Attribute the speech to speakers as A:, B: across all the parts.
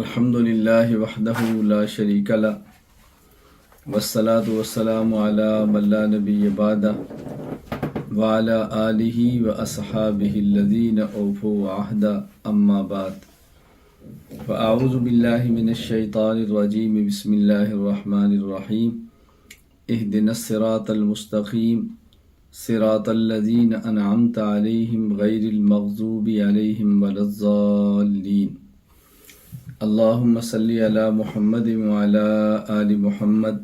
A: الحمد للہ وحدہ لا شریک لہ والصلاة والسلام علی من لا نبی بعدہ وعلی آلہ واصحابہ الذین اوفوا عہدہ اما بعد فاعوذ باللہ من الشیطان الرجیم بسم اللہ الرحمن الرحیم اہدنا الصراط المستقیم صراط الذین انعمت علیہم غیر المغضوب علیہم ولا الضالین اللہم صلی علی محمد وعلی آل محمد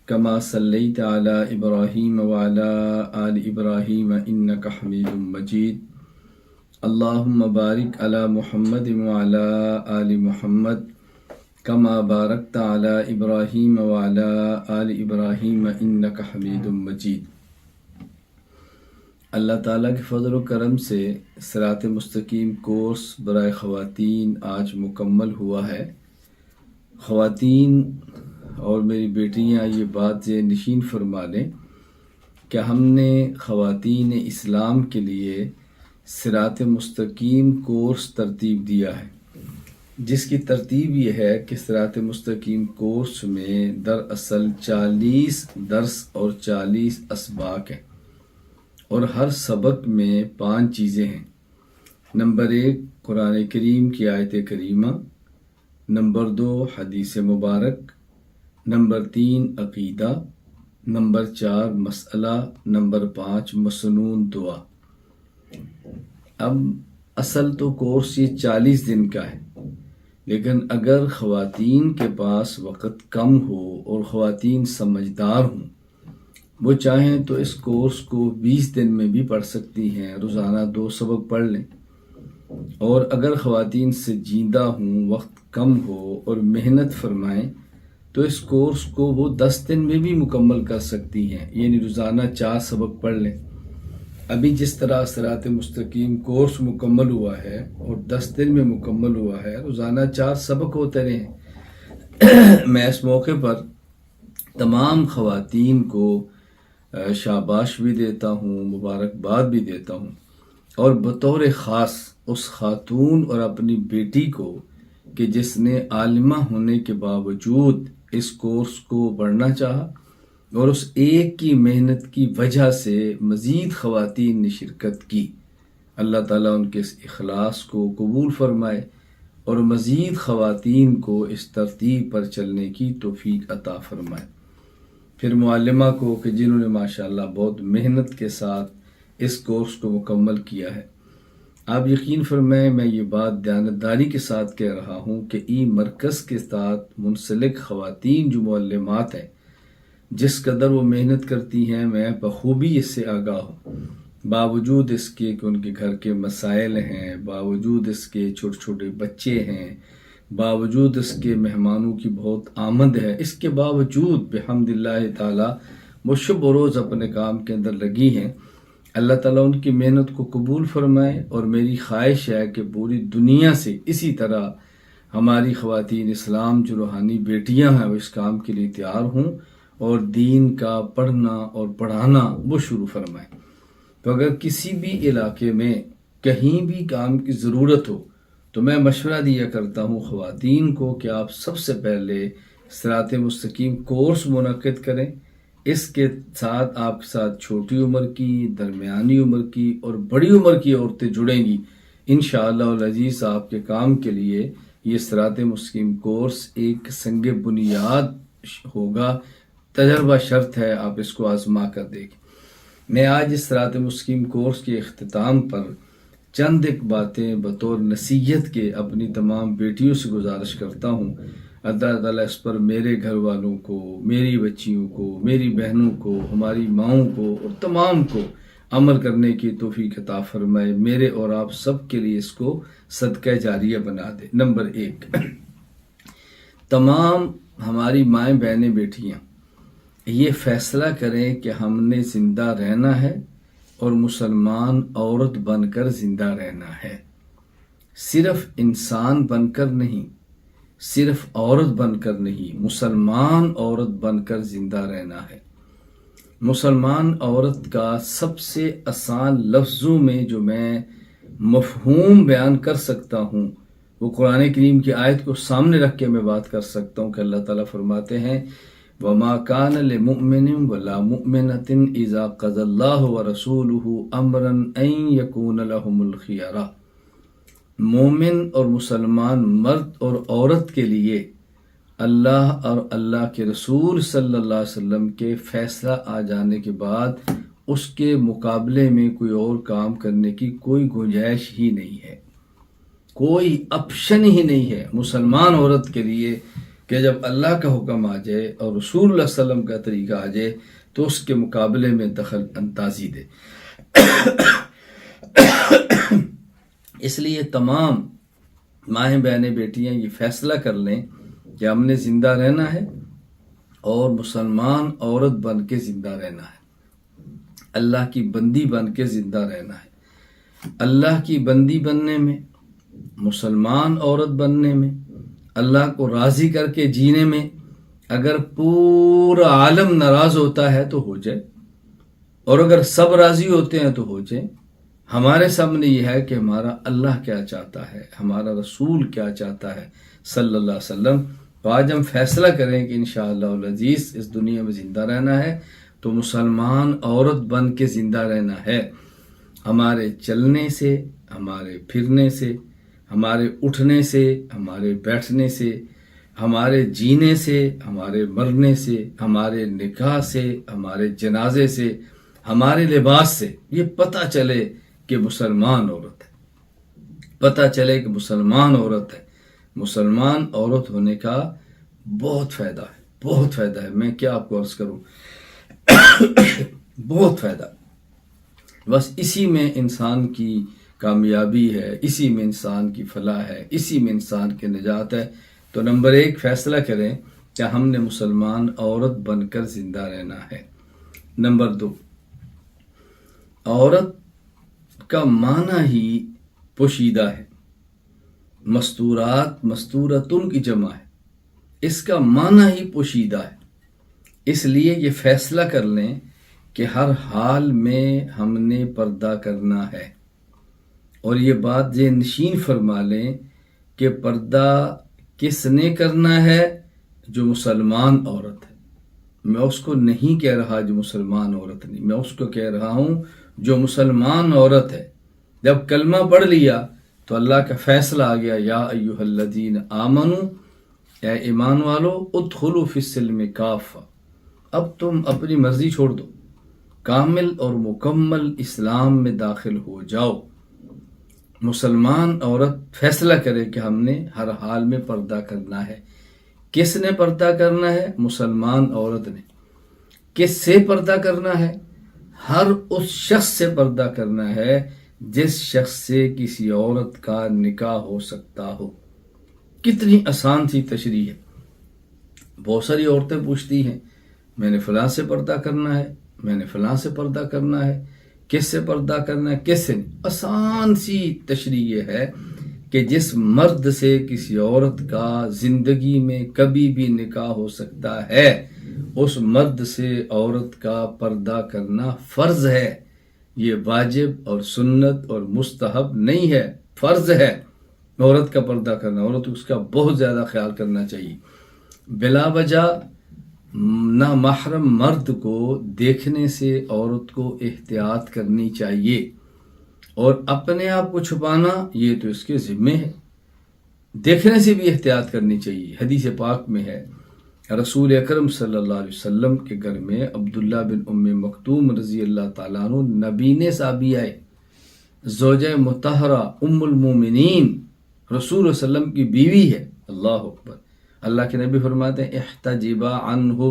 A: کما صلیت علی ابراہیم وعلی آل ابراہیم انک حمید مجید اللہم بارک علی محمد وعلی آل محمد کما بارکت علی ابراہیم وعلی آل ابراہیم انک حمید مجید۔ اللہ تعالیٰ کے فضل و کرم سے صراط مستقیم کورس برائے خواتین آج مکمل ہوا ہے۔ خواتین اور میری بیٹیاں یہ بات نشین فرما لیں کہ ہم نے خواتین اسلام کے لیے صراط مستقیم کورس ترتیب دیا ہے، جس کی ترتیب یہ ہے کہ صراط مستقیم کورس میں دراصل 40 درس اور 40 اسباق ہیں، اور ہر سبق میں 5 چیزیں ہیں۔ نمبر 1 قرآن کریم کی آیت کریمہ، نمبر 2 حدیث مبارک، نمبر 3 عقیدہ، نمبر 4 مسئلہ، نمبر 5 مسنون دعا۔ اب اصل تو کورس یہ 40 دن کا ہے، لیکن اگر خواتین کے پاس وقت کم ہو اور خواتین سمجھدار ہوں، وہ چاہیں تو اس کورس کو 20 دن میں بھی پڑھ سکتی ہیں، روزانہ 2 سبق پڑھ لیں۔ اور اگر خواتین سنجیدہ ہوں، وقت کم ہو اور محنت فرمائیں تو اس کورس کو وہ 10 دن میں بھی مکمل کر سکتی ہیں، یعنی روزانہ 4 سبق پڑھ لیں۔ ابھی جس طرح صراط مستقیم کورس مکمل ہوا ہے اور 10 دن میں مکمل ہوا ہے، روزانہ 4 سبق ہوتے رہیں۔ میں اس موقع پر تمام خواتین کو شاباش بھی دیتا ہوں، مبارکباد بھی دیتا ہوں، اور بطور خاص اس خاتون اور اپنی بیٹی کو کہ جس نے عالمہ ہونے کے باوجود اس کورس کو پڑھنا چاہا اور اس ایک کی محنت کی وجہ سے مزید خواتین نے شرکت کی۔ اللہ تعالیٰ ان کے اس اخلاص کو قبول فرمائے اور مزید خواتین کو اس ترتیب پر چلنے کی توفیق عطا فرمائے۔ پھر معلمہ کو کہ جنہوں نے ماشاءاللہ بہت محنت کے ساتھ اس کورس کو مکمل کیا ہے۔ آپ یقین فرمائیں، میں یہ بات دیانتداری کے ساتھ کہہ رہا ہوں کہ ای مرکز کے ساتھ منسلک خواتین جو معلمات ہیں، جس قدر وہ محنت کرتی ہیں، میں بخوبی اس سے آگاہ ہوں۔ باوجود اس کے کہ ان کے گھر کے مسائل ہیں، باوجود اس کے چھوٹے چھوٹے بچے ہیں، باوجود اس کے مہمانوں کی بہت آمد ہے، اس کے باوجود بحمد اللہ تعالی وہ شب و روز اپنے کام کے اندر لگی ہیں۔ اللہ تعالیٰ ان کی محنت کو قبول فرمائے، اور میری خواہش ہے کہ پوری دنیا سے اسی طرح ہماری خواتین اسلام جو روحانی بیٹیاں ہیں وہ اس کام کے لیے تیار ہوں اور دین کا پڑھنا اور پڑھانا وہ شروع فرمائیں۔ تو اگر کسی بھی علاقے میں کہیں بھی کام کی ضرورت ہو تو میں مشورہ دیا کرتا ہوں خواتین کو کہ آپ سب سے پہلے صراط مستقیم کورس منعقد کریں۔ اس کے ساتھ آپ کے ساتھ چھوٹی عمر کی، درمیانی عمر کی اور بڑی عمر کی عورتیں جڑیں گی۔ انشاءاللہ العزیز آپ کے کام کے لیے یہ صراط مستقیم کورس ایک سنگ بنیاد ہوگا۔ تجربہ شرط ہے، آپ اس کو آزما کر دیکھیں۔ میں آج اس صراط مستقیم کورس کے اختتام پر چند ایک باتیں بطور نصیحت کے اپنی تمام بیٹیوں سے گزارش کرتا ہوں۔ اللہ تعالیٰ اس پر میرے گھر والوں کو، میری بچیوں کو، میری بہنوں کو، ہماری ماؤں کو اور تمام کو عمل کرنے کی توفیق عطا فرمائے، میرے اور آپ سب کے لیے اس کو صدقہ جاریہ بنا دے۔ نمبر 1، تمام ہماری مائیں بہنیں بیٹیاں یہ فیصلہ کریں کہ ہم نے زندہ رہنا ہے اور مسلمان عورت بن کر زندہ رہنا ہے، صرف انسان بن کر نہیں، صرف عورت بن کر نہیں، مسلمان عورت بن کر زندہ رہنا ہے۔ مسلمان عورت کا سب سے آسان لفظوں میں جو میں مفہوم بیان کر سکتا ہوں وہ قرآن کریم کی آیت کو سامنے رکھ کے میں بات کر سکتا ہوں کہ اللہ تعالیٰ فرماتے ہیں وَمَا كَانَ لِمُؤْمِنٍ وَلَا مُؤْمِنَةٍ إِذَا قَضَى اللَّهُ وَرَسُولُهُ أَمْرًا أَن يَكُونَ لَهُمُ الْخِيَرَةُ، مومن اور مسلمان مرد اور عورت کے لیے اللہ اور اللہ کے رسول صلی اللہ علیہ وسلم کے فیصلہ آ جانے کے بعد اس کے مقابلے میں کوئی اور کام کرنے کی کوئی گنجائش ہی نہیں ہے، کوئی آپشن ہی نہیں ہے مسلمان عورت کے لیے کہ جب اللہ کا حکم آ جائے اور رسول اللہ صلی اللہ علیہ وسلم کا طریقہ آ جائے تو اس کے مقابلے میں دخل اندازی دے۔ اس لیے تمام مائیں بہنیں بیٹیاں یہ فیصلہ کر لیں کہ ہم نے زندہ رہنا ہے اور مسلمان عورت بن کے زندہ رہنا ہے، اللہ کی بندی بن کے زندہ رہنا ہے۔ اللہ کی بندی بننے میں، مسلمان عورت بننے میں، اللہ کو راضی کر کے جینے میں اگر پورا عالم ناراض ہوتا ہے تو ہو جائے، اور اگر سب راضی ہوتے ہیں تو ہو جائے۔ ہمارے سامنے یہ ہے کہ ہمارا اللہ کیا چاہتا ہے، ہمارا رسول کیا چاہتا ہے صلی اللہ علیہ وسلم۔ تو آج ہم فیصلہ کریں کہ انشاءاللہ العزیز اس دنیا میں زندہ رہنا ہے تو مسلمان عورت بن کے زندہ رہنا ہے۔ ہمارے چلنے سے، ہمارے پھرنے سے، ہمارے اٹھنے سے، ہمارے بیٹھنے سے، ہمارے جینے سے، ہمارے مرنے سے، ہمارے نکاح سے، ہمارے جنازے سے، ہمارے لباس سے یہ پتہ چلے کہ مسلمان عورت ہے، پتہ چلے کہ مسلمان عورت ہے۔ مسلمان عورت ہونے کا بہت فائدہ ہے، بہت فائدہ ہے، میں کیا آپ کو عرض کروں، بہت فائدہ۔ بس اسی میں انسان کی کامیابی ہے، اسی میں انسان کی فلاح ہے، اسی میں انسان کی نجات ہے۔ تو نمبر 1 فیصلہ کریں کہ ہم نے مسلمان عورت بن کر زندہ رہنا ہے۔ نمبر 2، عورت کا معنی ہی پوشیدہ ہے، مستورات مستورتن کی جمع ہے، اس کا معنی ہی پوشیدہ ہے۔ اس لیے یہ فیصلہ کر لیں کہ ہر حال میں ہم نے پردہ کرنا ہے، اور یہ بات ذہن نشین فرما لیں کہ پردہ کس نے کرنا ہے؟ جو مسلمان عورت ہے۔ میں اس کو نہیں کہہ رہا جو مسلمان عورت نہیں، میں اس کو کہہ رہا ہوں جو مسلمان عورت ہے۔ جب کلمہ پڑھ لیا تو اللہ کا فیصلہ آ گیا، یا ایھا الذین آمنو، اے ایمان والو، ادخلوا فی السلم کافہ، اب تم اپنی مرضی چھوڑ دو، کامل اور مکمل اسلام میں داخل ہو جاؤ۔ مسلمان عورت فیصلہ کرے کہ ہم نے ہر حال میں پردہ کرنا ہے۔ کس نے پردہ کرنا ہے؟ مسلمان عورت نے۔ کس سے پردہ کرنا ہے؟ ہر اس شخص سے پردہ کرنا ہے جس شخص سے کسی عورت کا نکاح ہو سکتا ہو۔ کتنی آسان سی تشریح ہے۔ بہت ساری عورتیں پوچھتی ہیں میں نے فلاں سے پردہ کرنا ہے، میں نے فلاں سے پردہ کرنا ہے، کس سے پردہ کرنا ہے، کس سے نہیں۔ آسان سی تشریح یہ ہے کہ جس مرد سے کسی عورت کا زندگی میں کبھی بھی نکاح ہو سکتا ہے، اس مرد سے عورت کا پردہ کرنا فرض ہے۔ یہ واجب اور سنت اور مستحب نہیں ہے، فرض ہے عورت کا پردہ کرنا۔ عورت اس کا بہت زیادہ خیال کرنا چاہیے۔ بلا وجہ نامحرم مرد کو دیکھنے سے عورت کو احتیاط کرنی چاہیے، اور اپنے آپ کو چھپانا یہ تو اس کے ذمے ہے، دیکھنے سے بھی احتیاط کرنی چاہیے۔ حدیث پاک میں ہے رسول اکرم صلی اللہ علیہ وسلم کے گھر میں عبداللہ بن ام مکتوم رضی اللہ تعالیٰ عنہ نبینے صحابی آئے، زوجہ مطہرہ ام المومنین رسول اللہ علیہ وسلم کی بیوی ہے۔ اللہ اکبر۔ اللہ کے نبی فرماتے ہیں احتجبا عنہ،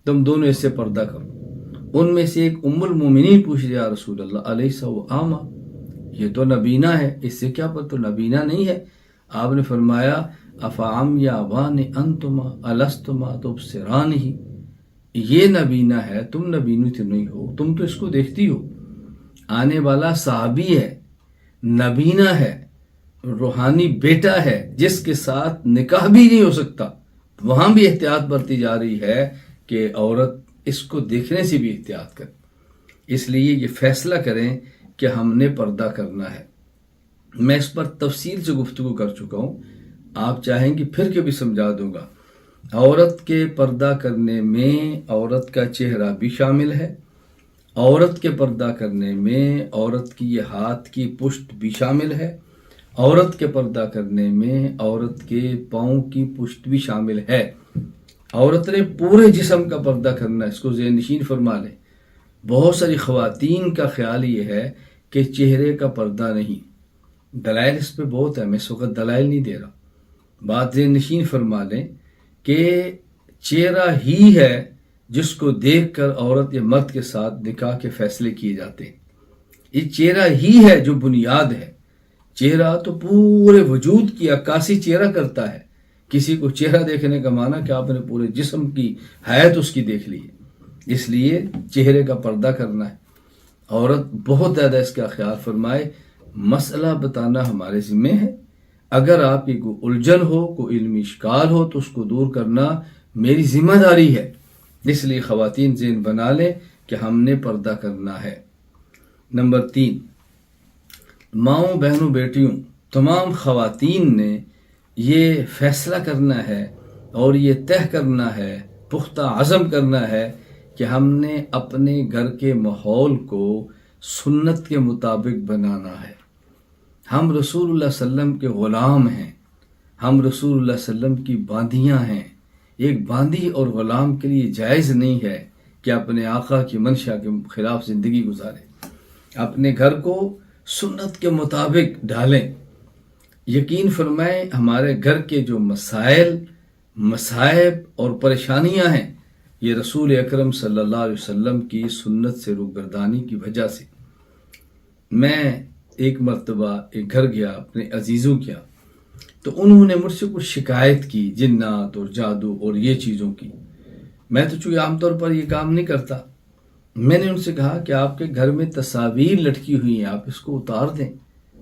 A: تم دونوں اس سے پردہ کرو۔ ان میں سے ایک ام المومنین پوچھ رہا رسول اللہ علیہ وآلہ، یہ تو نبینہ ہے، اس سے کیا پتہ؟ تو نبینہ نہیں ہے۔ آپ نے فرمایا افعمیابان انتما الستما تبصرانہ، یہ نبینہ ہے، تم نبینہ تو نہیں ہو، تم تو اس کو دیکھتی ہو۔ آنے والا صحابی ہے، نبینہ ہے، روحانی بیٹا ہے، جس کے ساتھ نکاح بھی نہیں ہو سکتا۔ وہاں بھی احتیاط برتی جا رہی ہے کہ عورت اس کو دیکھنے سے بھی احتیاط کرے۔ اس لیے یہ فیصلہ کریں کہ ہم نے پردہ کرنا ہے۔ میں اس پر تفصیل سے گفتگو کر چکا ہوں، آپ چاہیں گے پھر کے بھی سمجھا دوں گا۔ عورت کے پردہ کرنے میں عورت کا چہرہ بھی شامل ہے، عورت کے پردہ کرنے میں عورت کی یہ ہاتھ کی پشت بھی شامل ہے، عورت کے پردہ کرنے میں عورت کے پاؤں کی پشت بھی شامل ہے۔ عورت نے پورے جسم کا پردہ کرنا ہے، اس کو ذہن نشین فرما لیں۔ بہت ساری خواتین کا خیال یہ ہے کہ چہرے کا پردہ نہیں، دلائل اس پہ بہت ہے، میں اس وقت دلائل نہیں دے رہا، بات ذہن نشین فرما لیں کہ چہرہ ہی ہے جس کو دیکھ کر عورت یا مرد کے ساتھ نکاح کے فیصلے کیے جاتے ہیں۔ یہ چہرہ ہی ہے جو بنیاد ہے۔ چہرہ تو پورے وجود کی عکاسی چہرہ کرتا ہے۔ کسی کو چہرہ دیکھنے کا معنی کہ آپ نے پورے جسم کی حیت اس کی دیکھ لی ہے، اس لیے چہرے کا پردہ کرنا ہے۔ عورت بہت زیادہ اس کا خیال فرمائے، مسئلہ بتانا ہمارے ذمہ ہے۔ اگر آپ کی کوئی الجھن ہو، کوئی علمی اشکال ہو تو اس کو دور کرنا میری ذمہ داری ہے۔ اس لیے خواتین ذہن بنا لیں کہ ہم نے پردہ کرنا ہے۔ نمبر 3، ماؤں، بہنوں، بیٹیوں، تمام خواتین نے یہ فیصلہ کرنا ہے اور یہ طے کرنا ہے، پختہ عزم کرنا ہے کہ ہم نے اپنے گھر کے ماحول کو سنت کے مطابق بنانا ہے۔ ہم رسول اللہ صلی اللہ علیہ وسلم کے غلام ہیں، ہم رسول اللہ صلی اللہ علیہ وسلم کی باندیاں ہیں۔ ایک باندی اور غلام کے لیے جائز نہیں ہے کہ اپنے آقا کی منشا کے خلاف زندگی گزارے۔ اپنے گھر کو سنت کے مطابق ڈھالیں۔ یقین فرمائیں، ہمارے گھر کے جو مسائل، مصائب اور پریشانیاں ہیں، یہ رسول اکرم صلی اللہ علیہ وسلم کی سنت سے روگردانی کی وجہ سے۔ میں ایک مرتبہ ایک گھر گیا، اپنے عزیزوں کیا، تو انہوں نے مجھ سے کچھ شکایت کی، جنات اور جادو اور یہ چیزوں کی۔ میں تو چونکہ عام طور پر یہ کام نہیں کرتا، میں نے ان سے کہا کہ آپ کے گھر میں تصاویر لٹکی ہوئی ہیں، آپ اس کو اتار دیں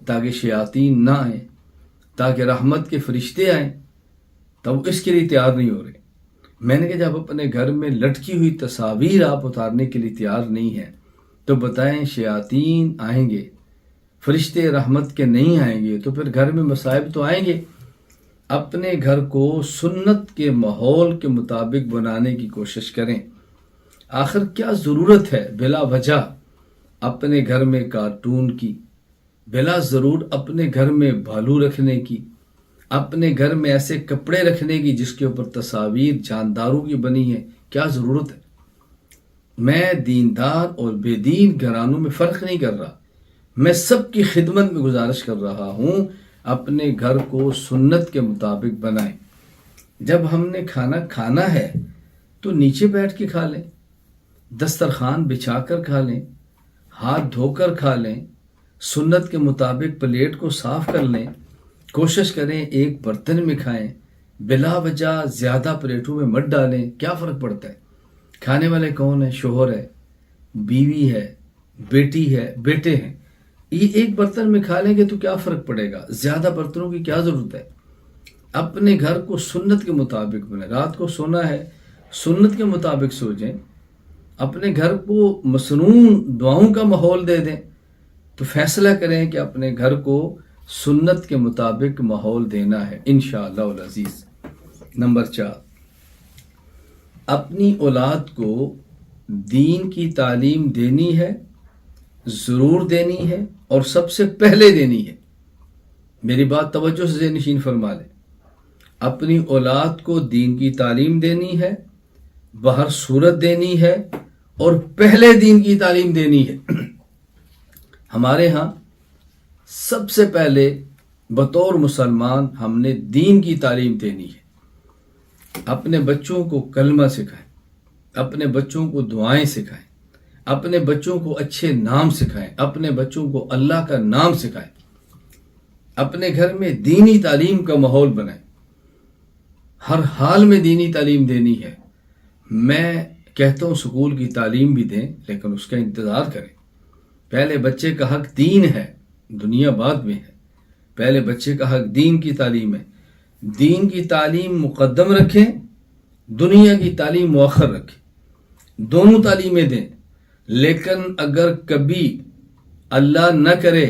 A: تاکہ شیاطین نہ آئیں، تاکہ رحمت کے فرشتے آئیں۔ تب اس کے لیے تیار نہیں ہو رہے۔ میں نے کہا جب اپنے گھر میں لٹکی ہوئی تصاویر آپ اتارنے کے لیے تیار نہیں ہیں تو بتائیں شیاطین آئیں گے، فرشتے رحمت کے نہیں آئیں گے تو پھر گھر میں مصائب تو آئیں گے۔ اپنے گھر کو سنت کے ماحول کے مطابق بنانے کی کوشش کریں۔ آخر کیا ضرورت ہے بلا وجہ اپنے گھر میں کارٹون کی، بلا ضرور اپنے گھر میں بھالو رکھنے کی، اپنے گھر میں ایسے کپڑے رکھنے کی جس کے اوپر تصاویر جانداروں کی بنی ہیں؟ کیا ضرورت ہے؟ میں دیندار اور بے دین گھرانوں میں فرق نہیں کر رہا، میں سب کی خدمت میں گزارش کر رہا ہوں، اپنے گھر کو سنت کے مطابق بنائیں۔ جب ہم نے کھانا کھانا ہے تو نیچے بیٹھ کے کھا لیں، دسترخوان بچھا کر کھا لیں، ہاتھ دھو کر کھا لیں، سنت کے مطابق پلیٹ کو صاف کر لیں، کوشش کریں ایک برتن میں کھائیں، بلا وجہ زیادہ پلیٹوں میں مت ڈالیں۔ کیا فرق پڑتا ہے؟ کھانے والے کون ہیں؟ شوہر ہے، بیوی ہے، بیٹی ہے، بیٹے ہیں۔ یہ ایک برتن میں کھا لیں گے تو کیا فرق پڑے گا؟ زیادہ برتنوں کی کیا ضرورت ہے؟ اپنے گھر کو سنت کے مطابق بنائیں۔ رات کو سونا ہے، سنت کے مطابق سو جائیں۔ اپنے گھر کو مسنون دعاؤں کا ماحول دے دیں۔ تو فیصلہ کریں کہ اپنے گھر کو سنت کے مطابق ماحول دینا ہے انشاءاللہ العزیز۔ نمبر 4، اپنی اولاد کو دین کی تعلیم دینی ہے، ضرور دینی ہے اور سب سے پہلے دینی ہے۔ میری بات توجہ سے نشین فرما لیں۔ اپنی اولاد کو دین کی تعلیم دینی ہے، بہر صورت دینی ہے اور پہلے دین کی تعلیم دینی ہے۔ ہمارے ہاں سب سے پہلے بطور مسلمان ہم نے دین کی تعلیم دینی ہے۔ اپنے بچوں کو کلمہ سکھائیں، اپنے بچوں کو دعائیں سکھائیں، اپنے بچوں کو اچھے نام سکھائیں، اپنے بچوں کو اللہ کا نام سکھائیں، اپنے گھر میں دینی تعلیم کا ماحول بنائیں۔ ہر حال میں دینی تعلیم دینی ہے۔ میں کہتا ہوں سکول کی تعلیم بھی دیں لیکن اس کا انتظار کریں۔ پہلے بچے کا حق دین ہے، دنیا بعد میں ہے۔ پہلے بچے کا حق دین کی تعلیم ہے۔ دین کی تعلیم مقدم رکھیں، دنیا کی تعلیم مؤخر رکھیں، دونوں تعلیمیں دیں۔ لیکن اگر کبھی اللہ نہ کرے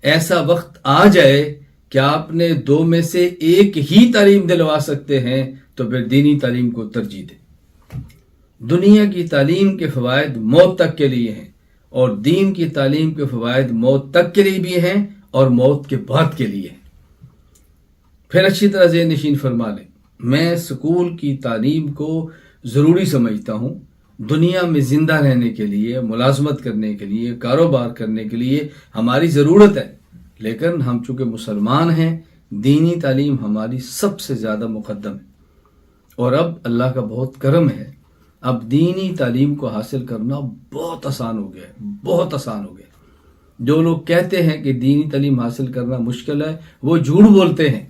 A: ایسا وقت آ جائے کہ آپ نے دو میں سے ایک ہی تعلیم دلوا سکتے ہیں تو پھر دینی تعلیم کو ترجیح دیں۔ دنیا کی تعلیم کے فوائد موت تک کے لیے ہیں، اور دین کی تعلیم کے فوائد موت تک کے لیے بھی ہیں اور موت کے بعد کے لیے ہیں۔ پھر اچھی طرح ذہن نشین فرما لیں، میں اسکول کی تعلیم کو ضروری سمجھتا ہوں۔ دنیا میں زندہ رہنے کے لیے، ملازمت کرنے کے لیے، کاروبار کرنے کے لیے ہماری ضرورت ہے، لیکن ہم چونکہ مسلمان ہیں، دینی تعلیم ہماری سب سے زیادہ مقدم ہے۔ اور اب اللہ کا بہت کرم ہے، اب دینی تعلیم کو حاصل کرنا بہت آسان ہو گیا ہے، بہت آسان ہو گیا۔ جو لوگ کہتے ہیں کہ دینی تعلیم حاصل کرنا مشکل ہے، وہ جھوٹ بولتے ہیں۔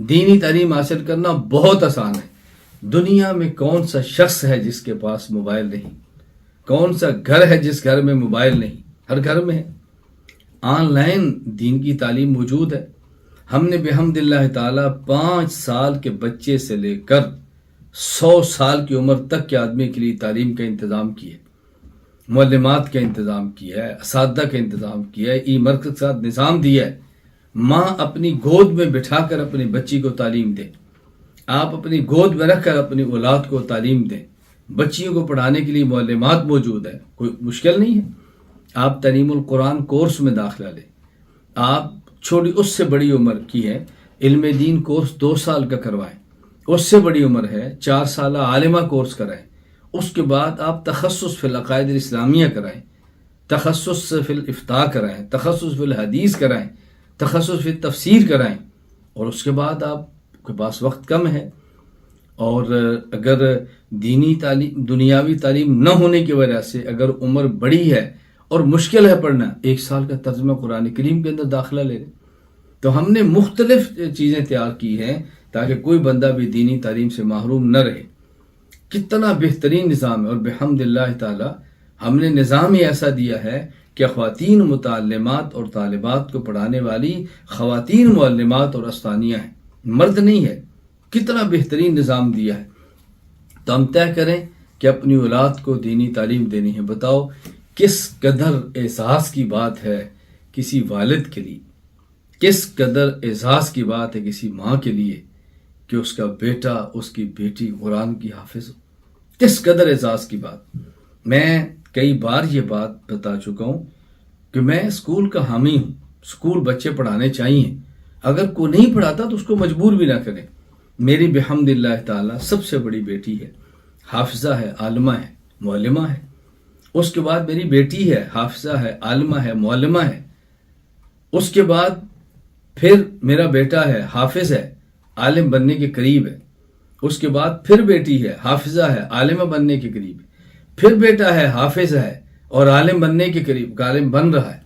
A: دینی تعلیم حاصل کرنا بہت آسان ہے۔ دنیا میں کون سا شخص ہے جس کے پاس موبائل نہیں؟ کون سا گھر ہے جس گھر میں موبائل نہیں؟ ہر گھر میں ہے۔ آن لائن دین کی تعلیم موجود ہے۔ ہم نے بحمد اللہ تعالیٰ 5 سال کے بچے سے لے کر 100 سال کی عمر تک کے آدمی کے لیے تعلیم کا انتظام کیا ہے، معلمات کا انتظام کیا ہے، اساتذہ کا انتظام کیا ہے، ای مرکز کے ساتھ نظام دیا ہے۔ ماں اپنی گود میں بٹھا کر اپنی بچی کو تعلیم دے، آپ اپنی گود میں رکھ کر اپنی اولاد کو تعلیم دیں۔ بچیوں کو پڑھانے کے لیے معلمات موجود ہے، کوئی مشکل نہیں ہے۔ آپ تعلیم القرآن کورس میں داخلہ لیں، آپ چھوٹی اس سے بڑی عمر کی ہے علم دین کورس 2 سال کا کروائیں، اس سے بڑی عمر ہے 4 سالہ عالمہ کورس کرائیں، اس کے بعد آپ تخصص فی العقائد الاسلامیہ کرائیں، تخصص فی الافتاء کرائیں، تخصص فی الحدیث کرائیں، تخصص فی تفسیر کرائیں، اور اس کے بعد آپ کے پاس وقت کم ہے، اور اگر دینی تعلیم دنیاوی تعلیم نہ ہونے کی وجہ سے اگر عمر بڑی ہے اور مشکل ہے پڑھنا، 1 سال کا ترجمہ قرآن کریم کے اندر داخلہ لے لیں۔ تو ہم نے مختلف چیزیں تیار کی ہیں تاکہ کوئی بندہ بھی دینی تعلیم سے محروم نہ رہے۔ کتنا بہترین نظام ہے، اور بحمد اللہ تعالی ہم نے نظام ہی ایسا دیا ہے کہ خواتین متعلمات اور طالبات کو پڑھانے والی خواتین معلمات اور استانیہ ہیں، مرد نہیں ہے۔ کتنا بہترین نظام دیا ہے۔ تو ہم طے کریں کہ اپنی اولاد کو دینی تعلیم دینی ہے۔ بتاؤ کس قدر اعزاز کی بات ہے کسی والد کے لیے، کس قدر اعزاز کی بات ہے کسی ماں کے لیے کہ اس کا بیٹا، اس کی بیٹی قرآن کی حافظ ہو۔ کس قدر اعزاز کی بات۔ میں کئی بار یہ بات بتا چکا ہوں کہ میں اسکول کا حامی ہوں، اسکول بچے پڑھانے چاہیے، اگر کوئی نہیں پڑھاتا تو اس کو مجبور بھی نہ کریں۔ میری بحمد اللہ تعالیٰ سب سے بڑی بیٹی ہے، حافظہ ہے، عالمہ ہے، معلمہ ہے۔ اس کے بعد میری بیٹی ہے، حافظہ ہے، عالمہ ہے، معلمہ ہے۔ اس کے بعد پھر میرا بیٹا ہے، حافظ ہے، عالم بننے کے قریب ہے۔ اس کے بعد پھر بیٹی ہے، حافظہ ہے، عالمہ بننے کے قریب ہے۔ پھر بیٹا ہے، حافظ ہے اور عالم بننے کے قریب، عالم بن رہا ہے۔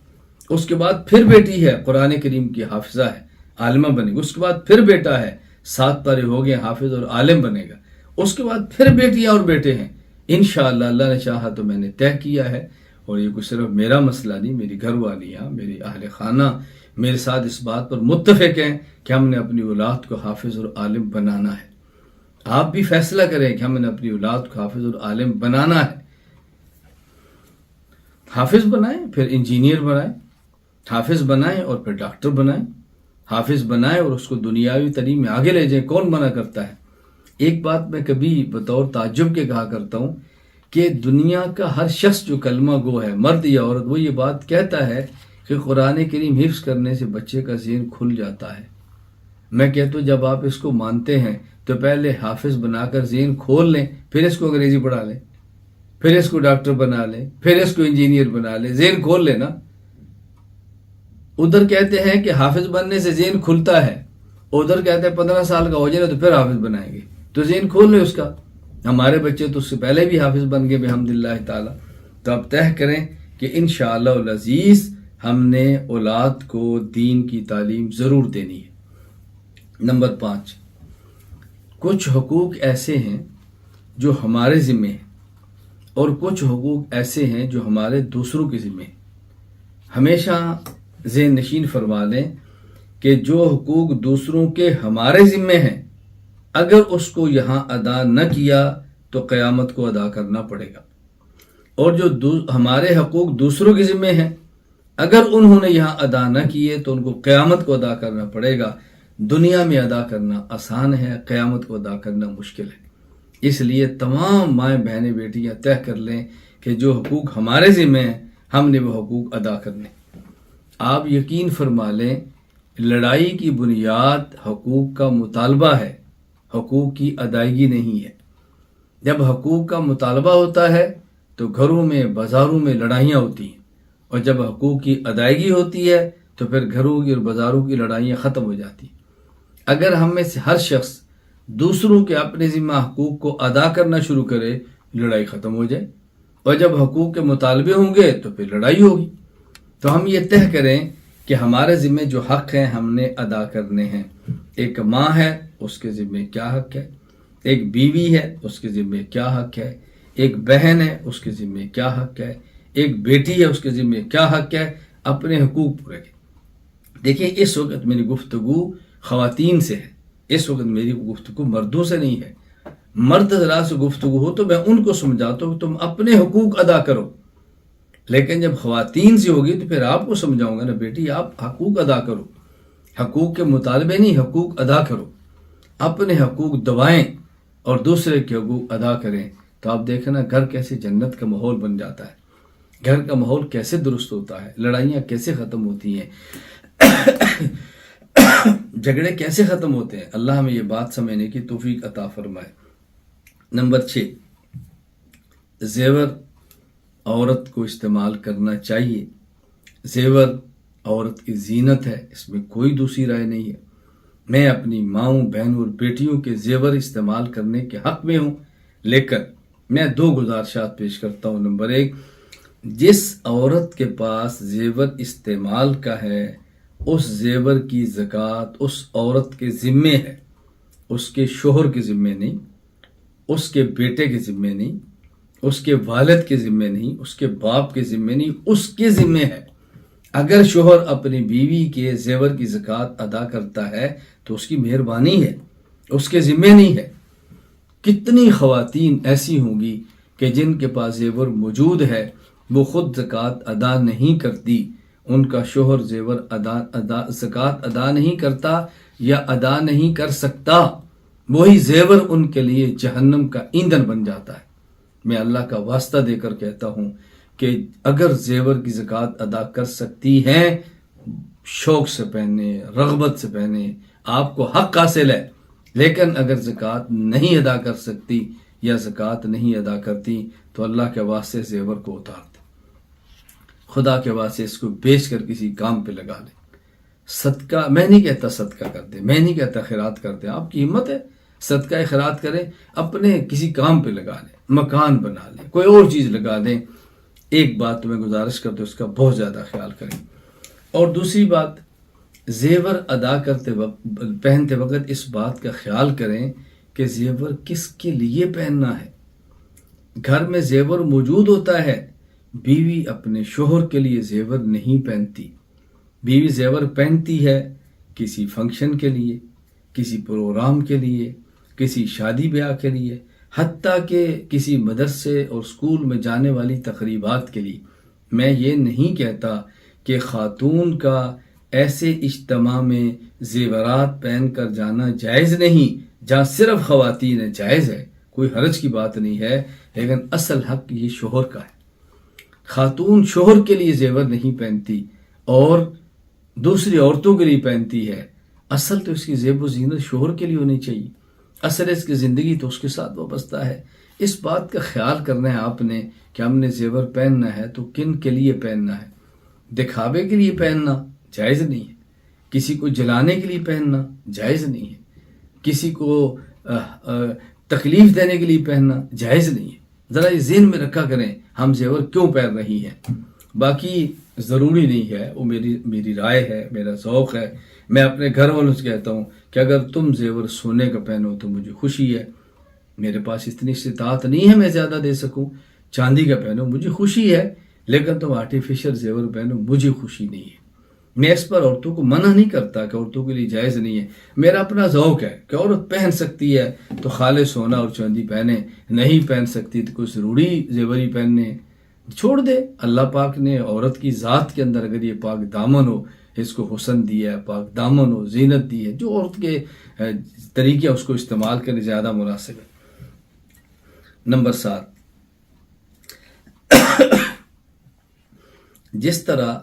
A: اس کے بعد پھر بیٹی ہے، قرآن کریم کی حافظہ ہے، عالمہ بنے گی۔ اس کے بعد پھر بیٹا ہے، 7 پارے ہو گئے، حافظ اور عالم بنے گا۔ اس کے بعد پھر بیٹیاں اور بیٹے ہیں۔ انشاءاللہ اللہ نے چاہا تو میں نے طے کیا ہے، اور یہ کوئی صرف میرا مسئلہ نہیں، میری گھر والیاں، میری اہل خانہ میرے ساتھ اس بات پر متفق ہیں کہ ہم نے اپنی اولاد کو حافظ اور عالم بنانا ہے۔ آپ بھی فیصلہ کریں کہ ہم نے اپنی اولاد کو حافظ اور عالم بنانا ہے۔ حافظ بنائیں، پھر انجینئر بنائیں، حافظ بنائیں اور پھر ڈاکٹر بنائیں، حافظ بنائیں اور اس کو دنیاوی تعلیم میں آگے لے جائیں۔ کون منع کرتا ہے؟ ایک بات میں کبھی بطور تعجب کے کہا کرتا ہوں کہ دنیا کا ہر شخص جو کلمہ گو ہے، مرد یا عورت، وہ یہ بات کہتا ہے کہ قرآن کریم حفظ کرنے سے بچے کا ذہن کھل جاتا ہے۔ میں کہتا ہوں جب آپ اس کو مانتے ہیں تو پہلے حافظ بنا کر ذہن کھول لیں، پھر اس کو انگریزی پڑھا لیں، پھر اس کو ڈاکٹر بنا لیں، پھر اس کو انجینئر بنا لیں، ذہن کھول لیں نا۔ ادھر کہتے ہیں کہ حافظ بننے سے ذہن کھلتا ہے، ادھر کہتے ہیں 15 سال کا ہو جائے تو پھر حافظ بنائیں گے، تو ذہن کھول لیں اس کا۔ ہمارے بچے تو اس سے پہلے بھی حافظ بن گئے بحمد اللہ تعالی۔ تو اب طے کریں کہ انشاءاللہ العزیز ہم نے اولاد کو دین کی تعلیم ضرور دینی ہے۔ نمبر 5، کچھ حقوق ایسے ہیں جو ہمارے ذمہ ہیں اور کچھ حقوق ایسے ہیں جو ہمارے دوسروں کے ذمہ ہیں۔ ہمیشہ ذہن نشین فرما لیں کہ جو حقوق دوسروں کے ہمارے ذمہ ہیں، اگر اس کو یہاں ادا نہ کیا تو قیامت کو ادا کرنا پڑے گا، اور جو ہمارے حقوق دوسروں کے ذمہ ہیں، اگر انہوں نے یہاں ادا نہ کیے تو ان کو قیامت کو ادا کرنا پڑے گا. دنیا میں ادا کرنا آسان ہے، قیامت کو ادا کرنا مشکل ہے. اس لیے تمام مائیں بہنیں بیٹیاں طے کر لیں کہ جو حقوق ہمارے ذمہ ہیں ہم نے وہ حقوق ادا کرنے. آپ یقین فرما لیں، لڑائی کی بنیاد حقوق کا مطالبہ ہے، حقوق کی ادائیگی نہیں ہے. جب حقوق کا مطالبہ ہوتا ہے تو گھروں میں بازاروں میں لڑائیاں ہوتی ہیں، اور جب حقوق کی ادائیگی ہوتی ہے تو پھر گھروں کی اور بازاروں کی لڑائیاں ختم ہو جاتی ہیں. اگر ہم میں سے ہر شخص دوسروں کے اپنے ذمہ حقوق کو ادا کرنا شروع کرے، لڑائی ختم ہو جائے. اور جب حقوق کے مطالبے ہوں گے تو پھر لڑائی ہوگی. تو ہم یہ طے کریں کہ ہمارے ذمہ جو حق ہیں ہم نے ادا کرنے ہیں. ایک ماں ہے، اس کے ذمہ کیا حق ہے، ایک بیوی ہے، اس کے ذمہ کیا حق ہے، ایک بہن ہے، اس کے ذمہ کیا حق ہے، ایک بیٹی ہے، اس کے ذمہ کیا حق ہے. اپنے حقوق پورے کریں. دیکھیں، اس وقت میری گفتگو خواتین سے ہے، اس وقت میری گفتگو مردوں سے نہیں ہے. مرد ذرا سے گفتگو ہو تو میں ان کو سمجھاتا ہوں کہ تم اپنے حقوق ادا کرو، لیکن جب خواتین سے ہوگی تو پھر آپ کو سمجھاؤں گا نا، بیٹی آپ حقوق ادا کرو. حقوق کے مطالبے نہیں، حقوق ادا کرو. اپنے حقوق دبائیں اور دوسرے کے حقوق ادا کریں تو آپ دیکھنا گھر کیسے جنت کا ماحول بن جاتا ہے، گھر کا ماحول کیسے درست ہوتا ہے، لڑائیاں کیسے ختم ہوتی ہیں، جھگڑے کیسے ختم ہوتے ہیں. اللہ ہمیں یہ بات سمجھنے کی توفیق عطا فرمائے. نمبر 6، زیور عورت کو استعمال کرنا چاہیے. زیور عورت کی زینت ہے، اس میں کوئی دوسری رائے نہیں ہے. میں اپنی ماؤں، بہنوں اور بیٹیوں کے زیور استعمال کرنے کے حق میں ہوں، لیکن میں 2 گزارشات پیش کرتا ہوں. نمبر 1، جس عورت کے پاس زیور استعمال کا ہے اس زیور کی زکوٰۃ اس عورت کے ذمے ہے، اس کے شوہر کے ذمے نہیں، اس کے بیٹے کے ذمے نہیں، اس کے والد کے ذمے نہیں، اس کے باپ کے ذمے نہیں، اس کے ذمے ہے. اگر شوہر اپنی بیوی کے زیور کی زکوٰۃ ادا کرتا ہے تو اس کی مہربانی ہے، اس کے ذمے نہیں ہے. کتنی خواتین ایسی ہوں گی کہ جن کے پاس زیور موجود ہے، وہ خود زکوٰۃ ادا نہیں کرتی، ان کا شوہر زیور زکوٰۃ ادا نہیں کرتا یا ادا نہیں کر سکتا. وہی زیور ان کے لیے جہنم کا ایندھن بن جاتا ہے. میں اللہ کا واسطہ دے کر کہتا ہوں کہ اگر زیور کی زکوٰۃ ادا کر سکتی ہیں، شوق سے پہنے، رغبت سے پہنے، آپ کو حق حاصل ہے. لیکن اگر زکوٰۃ نہیں ادا کر سکتی یا زکوٰۃ نہیں ادا کرتی تو اللہ کے واسطے زیور کو اتار دیں، خدا کے واسطے اس کو بیچ کر کسی کام پہ لگا دیں. صدقہ، میں نہیں کہتا صدقہ کر دیں، میں نہیں کہتا خیرات کر دیں، آپ کی ہمت ہے صدقہ خیرات کریں، اپنے کسی کام پہ لگا لیں، مکان بنا لیں، کوئی اور چیز لگا دیں. ایک بات تو میں گزارش کرتا ہوں، اس کا بہت زیادہ خیال کریں. اور دوسری بات، زیور ادا کرتے وقت، پہنتے وقت اس بات کا خیال کریں کہ زیور کس کے لیے پہننا ہے. گھر میں زیور موجود ہوتا ہے، بیوی اپنے شوہر کے لیے زیور نہیں پہنتی. بیوی زیور پہنتی ہے کسی فنکشن کے لیے، کسی پروگرام کے لیے، کسی شادی بیاہ کے لیے، حتیٰ کہ کسی مدرسے اور اسکول میں جانے والی تقریبات کے لیے. میں یہ نہیں کہتا کہ خاتون کا ایسے اجتماع میں زیورات پہن کر جانا جائز نہیں، جہاں صرف خواتین ہیں، جائز ہے، کوئی حرج کی بات نہیں ہے، لیکن اصل حق یہ شوہر کا ہے. خاتون شوہر کے لیے زیور نہیں پہنتی اور دوسری عورتوں کے لیے پہنتی ہے. اصل تو اس کی زیب و زینت شوہر کے لیے ہونی چاہیے، اصل اس کی زندگی تو اس کے ساتھ وابستہ ہے. اس بات کا خیال کرنا ہے آپ نے کہ ہم نے زیور پہننا ہے تو کن کے لیے پہننا ہے. دکھاوے کے لیے پہننا جائز نہیں ہے، کسی کو جلانے کے لیے پہننا جائز نہیں ہے، کسی کو تکلیف دینے کے لیے پہننا جائز نہیں ہے. ذرا یہ ذہن میں رکھا کریں ہم زیور کیوں پہن رہی ہیں. باقی ضروری نہیں ہے، وہ میری رائے ہے، میرا ذوق ہے. میں اپنے گھر والوں سے کہتا ہوں کہ اگر تم زیور سونے کا پہنو تو مجھے خوشی ہے، میرے پاس اتنی استطاعت نہیں ہے میں زیادہ دے سکوں. چاندی کا پہنو مجھے خوشی ہے، لیکن تم آرٹیفیشل زیور پہنو مجھے خوشی نہیں ہے. میں اس پر عورتوں کو منع نہیں کرتا کہ عورتوں کے لیے جائز نہیں ہے. میرا اپنا ذوق ہے کہ عورت پہن سکتی ہے تو خالص سونا اور چاندی پہنے، نہیں پہن سکتی تو کوئی ضروری زیور ہی پہننے. چھوڑ دے. اللہ پاک نے عورت کی ذات کے اندر اگر یہ پاک دامن ہو، اس کو حسن دیا ہے، پاک دامن ہو، زینت دی ہے، جو عورت کے طریقے اس کو استعمال کرنے زیادہ مناسب ہے. نمبر 7، جس طرح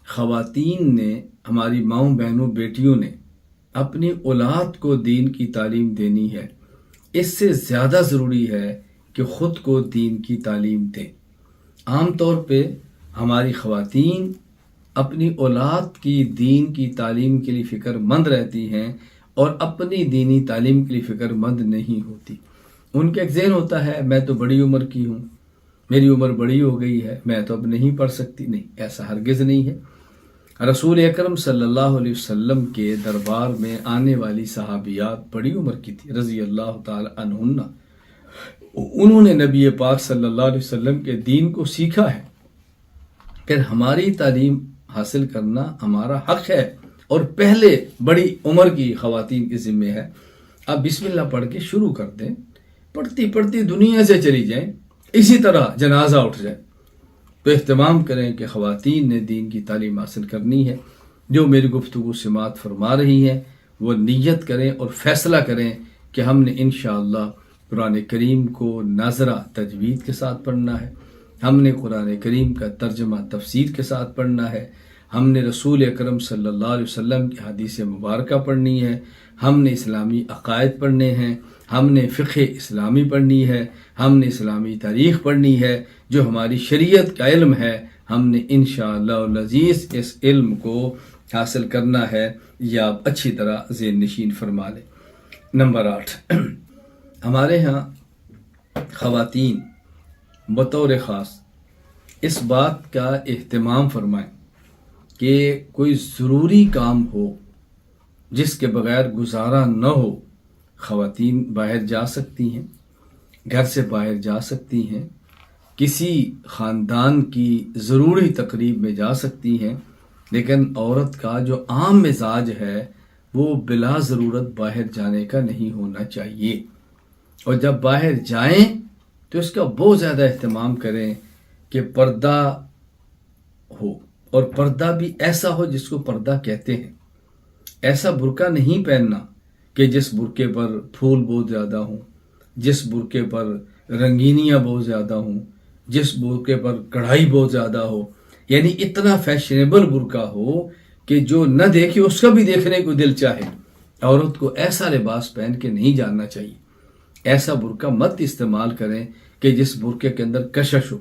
A: خواتین نے، ہماری ماؤں بہنوں بیٹیوں نے اپنی اولاد کو دین کی تعلیم دینی ہے، اس سے زیادہ ضروری ہے کہ خود کو دین کی تعلیم دیں. عام طور پہ ہماری خواتین اپنی اولاد کی دین کی تعلیم کے لیے فکر مند رہتی ہیں اور اپنی دینی تعلیم کے لیے فکر مند نہیں ہوتی. ان کا ایک ذہن ہوتا ہے میں تو بڑی عمر کی ہوں، میری عمر بڑی ہو گئی ہے، میں تو اب نہیں پڑھ سکتی. نہیں، ایسا ہرگز نہیں ہے. رسول اکرم صلی اللہ علیہ وسلم کے دربار میں آنے والی صحابیات بڑی عمر کی تھی رضی اللہ تعالی عنہن. انہوں نے نبی پاک صلی اللہ علیہ وسلم کے دین کو سیکھا ہے. پھر ہماری تعلیم حاصل کرنا ہمارا حق ہے اور پہلے بڑی عمر کی خواتین کے ذمہ ہے. اب بسم اللہ پڑھ کے شروع کر دیں، پڑھتی پڑھتی دنیا سے چلی جائیں، اسی طرح جنازہ اٹھ جائے. تو اہتمام کریں کہ خواتین نے دین کی تعلیم حاصل کرنی ہے. جو میری گفتگو سماعت فرما رہی ہیں وہ نیت کریں اور فیصلہ کریں کہ ہم نے انشاءاللہ قرآن کریم کو ناظرہ تجوید کے ساتھ پڑھنا ہے، ہم نے قرآن کریم کا ترجمہ تفسیر کے ساتھ پڑھنا ہے، ہم نے رسول اکرم صلی اللہ علیہ وسلم کی حدیث مبارکہ پڑھنی ہے، ہم نے اسلامی عقائد پڑھنے ہیں، ہم نے فقہ اسلامی پڑھنی ہے، ہم نے اسلامی تاریخ پڑھنی ہے. جو ہماری شریعت کا علم ہے ہم نے انشاءاللہ العزیز اس علم کو حاصل کرنا ہے. یا آپ اچھی طرح ذہن نشین فرما لیں. نمبر 8، ہمارے ہاں خواتین بطور خاص اس بات کا اہتمام فرمائیں کہ کوئی ضروری کام ہو جس کے بغیر گزارا نہ ہو. خواتین باہر جا سکتی ہیں، گھر سے باہر جا سکتی ہیں، کسی خاندان کی ضروری تقریب میں جا سکتی ہیں، لیکن عورت کا جو عام مزاج ہے وہ بلا ضرورت باہر جانے کا نہیں ہونا چاہیے. اور جب باہر جائیں تو اس کا بہت زیادہ اہتمام کریں کہ پردہ ہو، اور پردہ بھی ایسا ہو جس کو پردہ کہتے ہیں. ایسا برقع نہیں پہننا کہ جس برقعے پر پھول بہت زیادہ ہوں، جس برقعے پر رنگینیاں بہت زیادہ ہوں، جس برقعے پر کڑھائی بہت زیادہ ہو. یعنی اتنا فیشنیبل برقع ہو کہ جو نہ دیکھے اس کا بھی دیکھنے کو دل چاہے. عورت کو ایسا لباس پہن کے نہیں جانا چاہیے. ایسا برقع مت استعمال کریں کہ جس برقعے کے اندر کشش ہو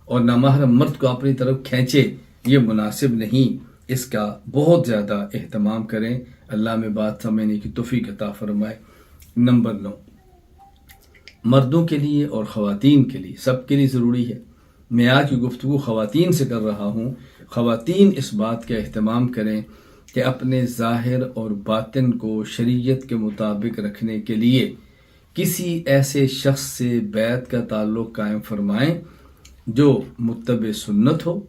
A: اور نامحرم مرد کو اپنی طرف کھینچے. یہ مناسب نہیں. اس کا بہت زیادہ اہتمام کریں. اللہ میں بات سمجھنے کی توفیق عطا فرمائے. نمبر 9، مردوں کے لیے اور خواتین کے لیے سب کے لیے ضروری ہے. میں آج کی گفتگو خواتین سے کر رہا ہوں. خواتین اس بات کا اہتمام کریں کہ اپنے ظاہر اور باطن کو شریعت کے مطابق رکھنے کے لیے کسی ایسے شخص سے بیعت کا تعلق قائم فرمائیں جو متبع سنت ہو،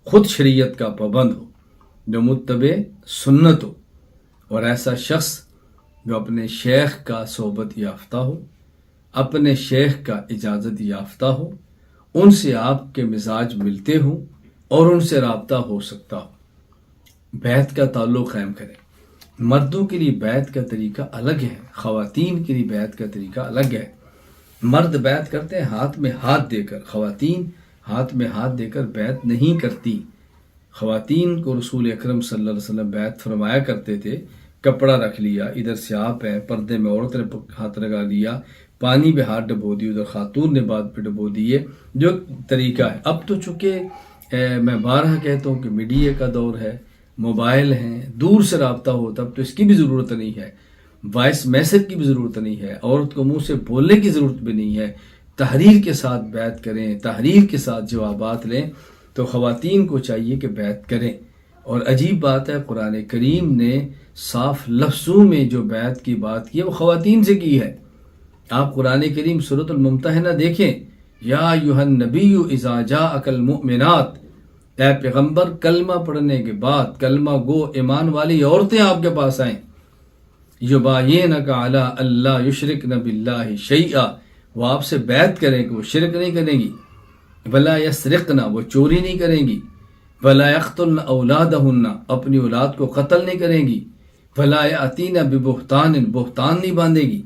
A: خود شریعت کا پابند ہو، جو متبع سنت ہو، اور ایسا شخص جو اپنے شیخ کا صحبت یافتہ ہو، اپنے شیخ کا اجازت یافتہ ہو، ان سے آپ کے مزاج ملتے ہوں اور ان سے رابطہ ہو سکتا ہو. بیعت کا تعلق قائم کریں. مردوں کے لیے بیعت کا طریقہ الگ ہے، خواتین کے لیے بیعت کا طریقہ الگ ہے. مرد بیعت کرتے ہیں ہاتھ میں ہاتھ دے کر، خواتین ہاتھ میں ہاتھ دے کر بیعت نہیں کرتی. خواتین کو رسول اکرم صلی اللہ علیہ وسلم بیعت فرمایا کرتے تھے. کپڑا رکھ لیا، ادھر سے آپ ہیں، پردے میں عورت نے ہاتھ لگا لیا، پانی پہ ہاتھ ڈبو دی، ادھر خاتون نے بات پہ ڈبو دیے، جو طریقہ ہے. اب تو چونکہ میں بارہا کہتا ہوں کہ میڈیا کا دور ہے، موبائل ہیں، دور سے رابطہ ہوتا، اب تو اس کی بھی ضرورت نہیں ہے، وائس میسج کی بھی ضرورت نہیں ہے، عورت کو منہ سے بولنے کی ضرورت بھی نہیں ہے. تحریر کے ساتھ بیعت کریں، تحریر کے ساتھ جوابات لیں. تو خواتین کو چاہیے کہ بیعت کریں. اور عجیب بات ہے، قرآن کریم نے صاف لفظوں میں جو بیعت کی بات کی ہے وہ خواتین سے کی ہے. آپ قرآن کریم سورۃ الممتحنہ دیکھیں، یا ایھا النبی اذا جاءک المؤمنات، اے پیغمبر کلمہ پڑھنے کے بعد کلمہ گو ایمان والی عورتیں آپ کے پاس آئیں، یباینک علی اللہ یشرکن باللہ شیئا، وہ آپ سے بیعت کریں کہ وہ شرک نہیں کریں گی، ولا یسرقن، وہ چوری نہیں کریں گی، ولا یقتلن اولادہن، اپنی اولاد کو قتل نہیں کریں گی، ولا یاتین ببہتان، بہتان نہیں باندھے گی،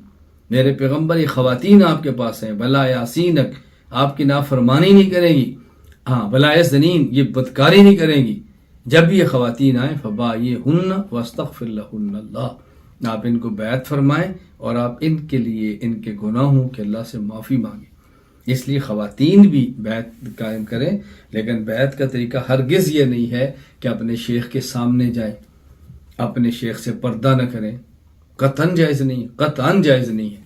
A: میرے پیغمبر یہ خواتین آپ کے پاس ہیں، ولا یاسینک، آپ کی نافرمانی نہیں کریں گی، ہاں ولا یزنین، یہ بدکاری نہیں کریں گی۔ جب یہ خواتین آئیں فبایعہن واستغفر لہن اللہ، آپ ان کو بیعت فرمائیں اور آپ ان کے لیے ان کے گناہوں کے اللہ سے معافی مانگیں۔ اس لیے خواتین بھی بیعت قائم کریں، لیکن بیعت کا طریقہ ہرگز یہ نہیں ہے کہ اپنے شیخ کے سامنے جائیں، اپنے شیخ سے پردہ نہ کریں، قطعاً جائز نہیں، قطعاً جائز نہیں ہے۔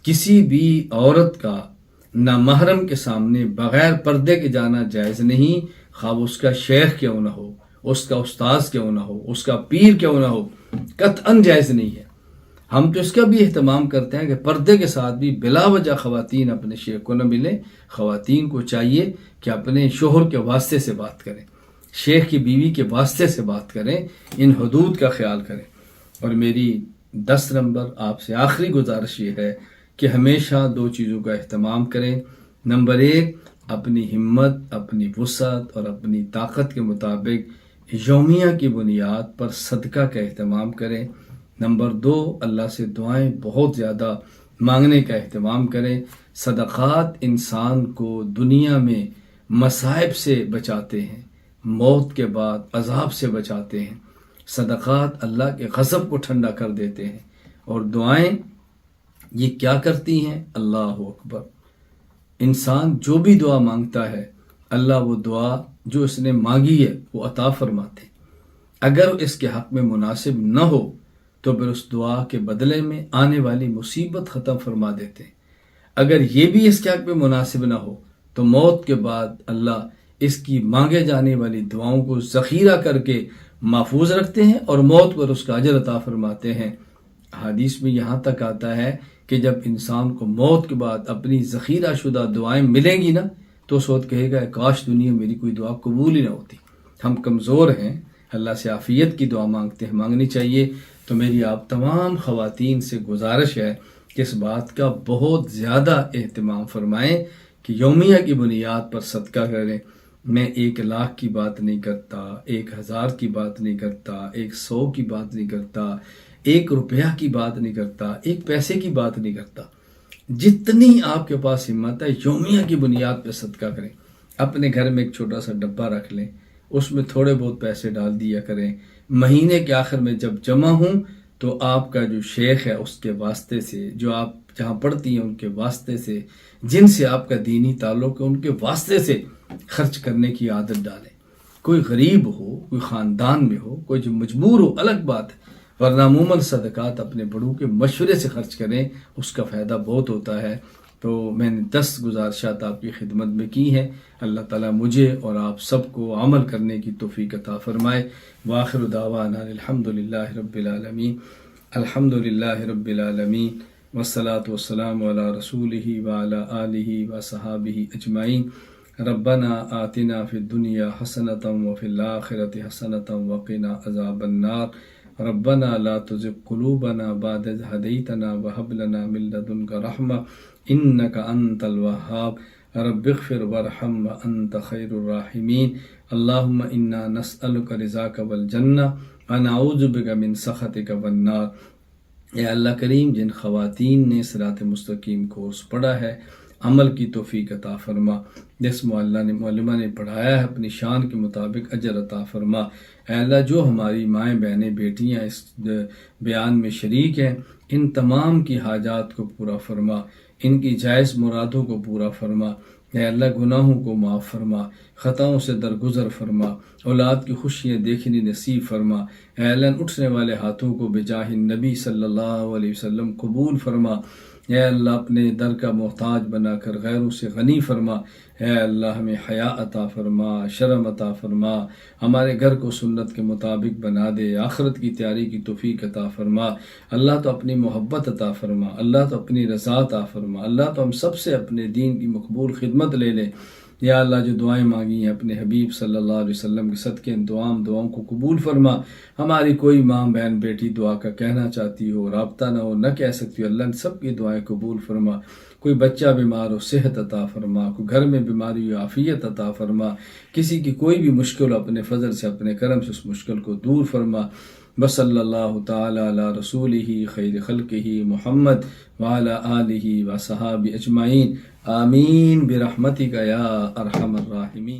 A: کسی بھی عورت کا نامحرم کے سامنے بغیر پردے کے جانا جائز نہیں، خواہ اس کا شیخ کیوں نہ ہو، اس کا استاذ کیوں نہ ہو، اس کا پیر کیوں نہ ہو، قطعاً جائز نہیں ہے۔ ہم تو اس کا بھی اہتمام کرتے ہیں کہ پردے کے ساتھ بھی بلا وجہ خواتین اپنے شیخ کو نہ ملیں۔ خواتین کو چاہیے کہ اپنے شوہر کے واسطے سے بات کریں، شیخ کی بیوی کے واسطے سے بات کریں، ان حدود کا خیال کریں۔ اور میری 10 نمبر آپ سے آخری گزارش یہ ہے کہ ہمیشہ 2 چیزوں کا اہتمام کریں۔ نمبر 1، اپنی ہمت، اپنی وسعت اور اپنی طاقت کے مطابق یومیہ کی بنیاد پر صدقہ کا اہتمام کریں۔ نمبر 2، اللہ سے دعائیں بہت زیادہ مانگنے کا اہتمام کریں۔ صدقات انسان کو دنیا میں مصائب سے بچاتے ہیں، موت کے بعد عذاب سے بچاتے ہیں۔ صدقات اللہ کے غضب کو ٹھنڈا کر دیتے ہیں، اور دعائیں یہ کیا کرتی ہیں؟ اللہ اکبر، انسان جو بھی دعا مانگتا ہے اللہ وہ دعا جو اس نے مانگی ہے وہ عطا فرماتے ہیں۔ اگر اس کے حق میں مناسب نہ ہو تو پھر اس دعا کے بدلے میں آنے والی مصیبت ختم فرما دیتے ہیں۔ اگر یہ بھی اس کے حق میں مناسب نہ ہو تو موت کے بعد اللہ اس کی مانگے جانے والی دعاؤں کو ذخیرہ کر کے محفوظ رکھتے ہیں اور موت پر اس کا اجر عطا فرماتے ہیں۔ حدیث میں یہاں تک آتا ہے کہ جب انسان کو موت کے بعد اپنی ذخیرہ شدہ دعائیں ملیں گی نا تو اس وقت کہے گا کاش دنیا میری کوئی دعا قبول ہی نہ ہوتی۔ ہم کمزور ہیں، اللہ سے عافیت کی دعا مانگتے ہیں، مانگنی چاہیے۔ تو میری آپ تمام خواتین سے گزارش ہے کہ اس بات کا بہت زیادہ اہتمام فرمائیں کہ یومیہ کی بنیاد پر صدقہ کریں۔ میں 1,00,000 کی بات نہیں کرتا، 1,000 کی بات نہیں کرتا، 100 کی بات نہیں کرتا، 1 روپیہ کی بات نہیں کرتا، 1 پیسے کی بات نہیں کرتا۔ جتنی آپ کے پاس ہمت ہے یومیہ کی بنیاد پہ صدقہ کریں۔ اپنے گھر میں ایک چھوٹا سا ڈبہ رکھ لیں، اس میں تھوڑے بہت پیسے ڈال دیا کریں۔ مہینے کے آخر میں جب جمع ہوں تو آپ کا جو شیخ ہے اس کے واسطے سے، جو آپ جہاں پڑھتی ہیں ان کے واسطے سے، جن سے آپ کا دینی تعلق ہے ان کے واسطے سے خرچ کرنے کی عادت ڈالیں۔ کوئی غریب ہو، کوئی خاندان میں ہو، کوئی جو مجبور ہو، الگ بات ہے، ورنہ عموماً صدقات اپنے بڑوں کے مشورے سے خرچ کریں، اس کا فائدہ بہت ہوتا ہے۔ تو میں نے 10 گزارشات آپ کی خدمت میں کی ہیں۔ اللہ تعالیٰ مجھے اور آپ سب کو عمل کرنے کی توفیق عطا فرمائے۔ وآخر دعوانا الحمدللہ رب العالمین، الحمدللہ رب العالمین، والصلاة والسلام علی رسولہ وعلی آلہ وصحابہ اجمعین۔ ربنا آتنا فی الدنیا حسنۃ وفی الآخرۃ حسنۃ وقنا عذاب النار۔ ربنا لا تزغ قلوبنا بعد إذ هديتنا وهب لنا من لدنك رحمة إنك أنت الوهاب۔ رب اغفر وارحم وأنت خير الراحمين۔ اللهم إنا نسألك رضاك والجنة ونعوذ بك من سخطك والنار۔ اے اللہ کریم، جن خواتین نے صراط مستقیم کورس پڑھا ہے عمل کی توفیق عطا فرما، جس معلمہ نے پڑھایا ہے اپنی شان کے مطابق اجر عطا فرما۔ اے اللہ، جو ہماری مائیں بہنیں بیٹیاں اس بیان میں شریک ہیں ان تمام کی حاجات کو پورا فرما، ان کی جائز مرادوں کو پورا فرما۔ اے اللہ، گناہوں کو معاف فرما، خطاؤں سے درگزر فرما، اولاد کی خوشیاں دیکھنی نصیب فرما۔ اے اللہ، اٹھنے والے ہاتھوں کو بجاہ نبی صلی اللہ علیہ وسلم قبول فرما۔ اے اللہ، اپنے در کا محتاج بنا کر غیروں سے غنی فرما۔ اے اللہ، ہمیں حیا عطا فرما، شرم عطا فرما، ہمارے گھر کو سنت کے مطابق بنا دے، آخرت کی تیاری کی توفیق عطا فرما۔ اللہ تو اپنی محبت عطا فرما، اللہ تو اپنی رضا عطا فرما، اللہ تو ہم سب سے اپنے دین کی مقبول خدمت لے لے۔ یا اللہ جو دعائیں مانگی ہیں اپنے حبیب صلی اللہ علیہ وسلم کے صدقے ان دعاؤں کو قبول فرما. ہماری کوئی ماں بہن بیٹی دعا کا کہنا چاہتی ہو، رابطہ نہ ہو، نہ کہہ سکتی ہو، اللہ ان سب کی دعائیں قبول فرما. کوئی بچہ بیمار ہو صحت عطا فرما، کوئی گھر میں بیماری ہو عافیت عطا فرما، کسی کی کوئی بھی مشکل ہو اپنے فضل سے اپنے کرم سے اس مشکل کو دور فرما. وصلی اللہ تعالی علی رسولہ خیر خلقہ محمد وعلی آلہ وصحابہ اجمعین. آمین برحمتک یا ارحم الراحمین.